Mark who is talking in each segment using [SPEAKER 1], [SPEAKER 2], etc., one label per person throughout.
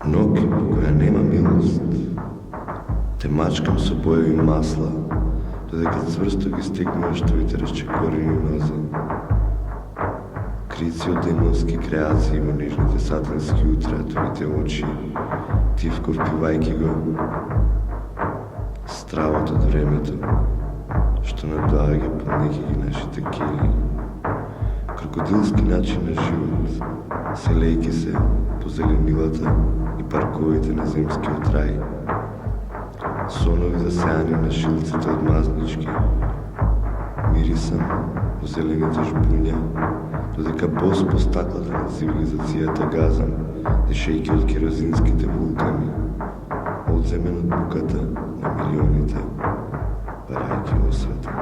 [SPEAKER 1] Ноги по која нема милост, те мачкам со боеви масла, додека цврсто ги стегнуваш твоите разчекорени нозе. Крици од демонски креации во нежните сатански утра, твоите очи, тивко впивајки го стравот од времето, што надоаѓа полнејќи ги нашите кели. Крокодилски начин на живот, селејки се по зеленилата и парковите на земскиот рај. Сонови засеани на шилците од мазнички, мирисам во зелените жбуња, додека бос по стаклата на цивилизацијата газам, дишејќи од керозинските вулкани, одземен од буката на милионите, барајќи освета.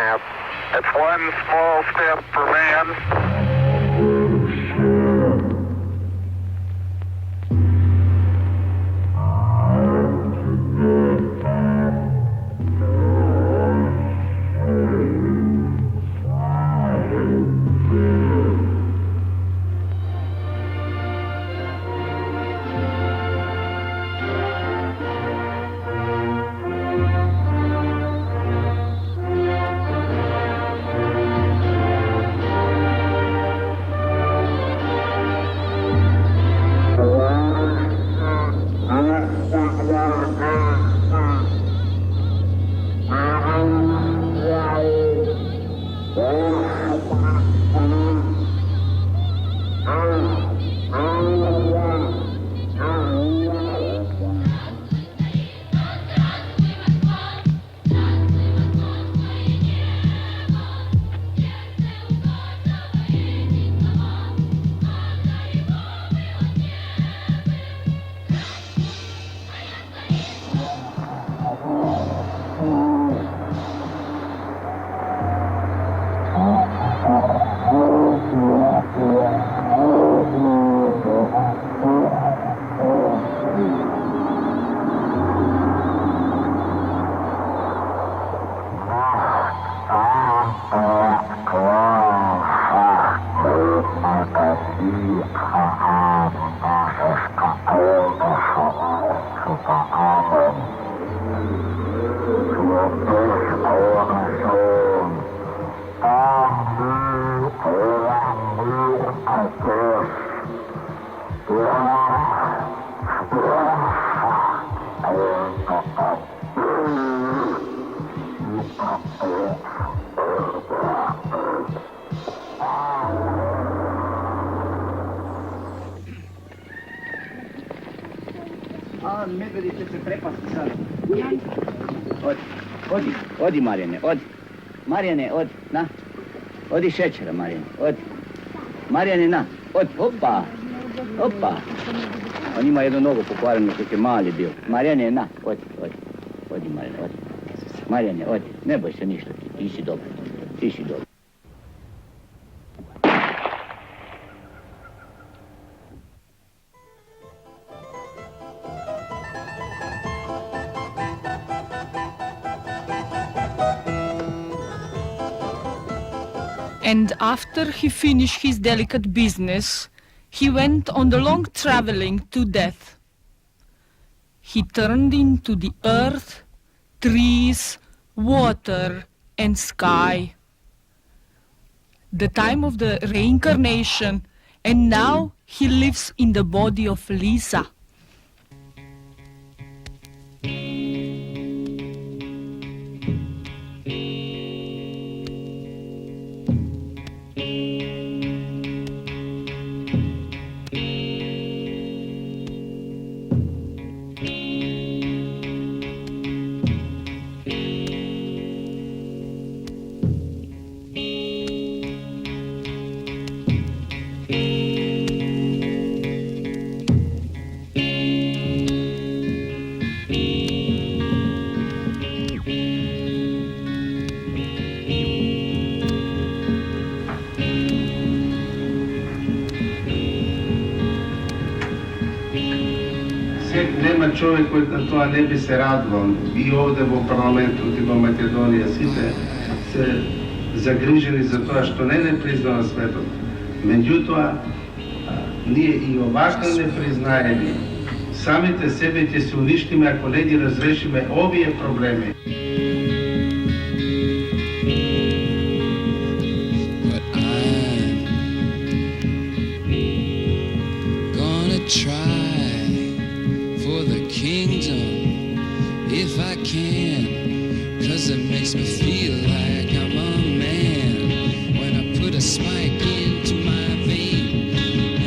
[SPEAKER 2] man. It's one small step for man.
[SPEAKER 3] Medvedice se prepasti sad. Odi Marijane, odi. Marijane, odi, na. Odi šećera, Marijane, odi. Marijane, na, odi, opa, opa. On ima jednu nogu pokvarenu dok je mali bio. Marijane, na, odi. Odi, Marijane, odi. Marijane, odi, ne boj se ništa, ti si dobro, ti si dobro.
[SPEAKER 4] And after he finished his delicate business, he went on the long traveling to death. He turned into the earth, trees, water, and sky. The time of the reincarnation, and now he lives in the body of Lisa.
[SPEAKER 5] Nema čovjek koji na to ne bi se radilo. I ovdje u parlamentu tipa Makedonija site se zagriženi za to što ne priznava svetom. Međutim, nije i ovako nepriznajeni. Samite sebe će se uništime ako ne gi razrešime ovije probleme.
[SPEAKER 6] If I can, 'cause it makes me feel like I'm a man when I put a spike into my vein.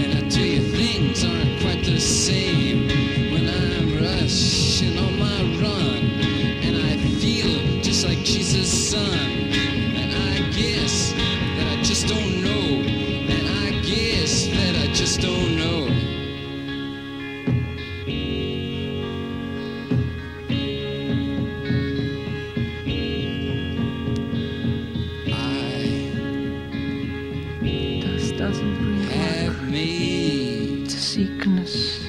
[SPEAKER 6] And I tell you, things aren't quite the same when I'm rushing on my run and I feel
[SPEAKER 4] doesn't bring
[SPEAKER 6] have
[SPEAKER 4] luck.
[SPEAKER 6] made.
[SPEAKER 4] It's a sickness.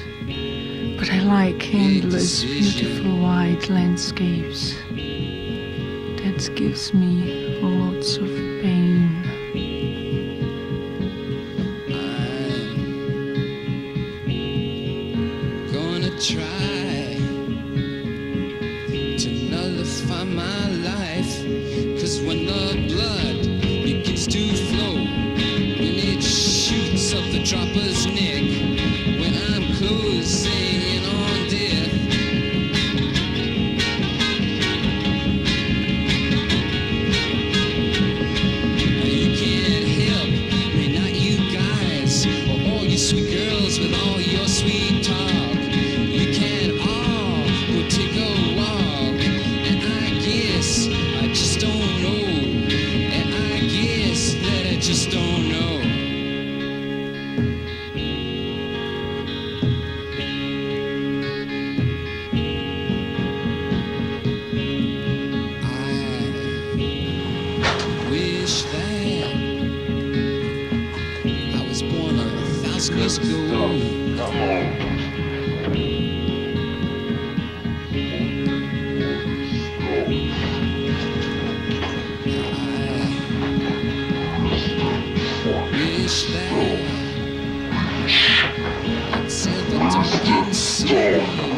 [SPEAKER 4] But I like endless, beautiful white landscapes. That gives me lots of pain.
[SPEAKER 6] I'm gonna try to nullify my life. 'Cause when the blood begins to flow, when it shoots up the dropper's neck, when I'm closing in on death, you can't help me, not you guys, or all you sweet girls with all your sweet talk. You can't all go take a walk, and I guess I just don't know, and I guess that I just don't know. I wish that I was born 1,000 years ago. I wish that I'd sail the dark and sea.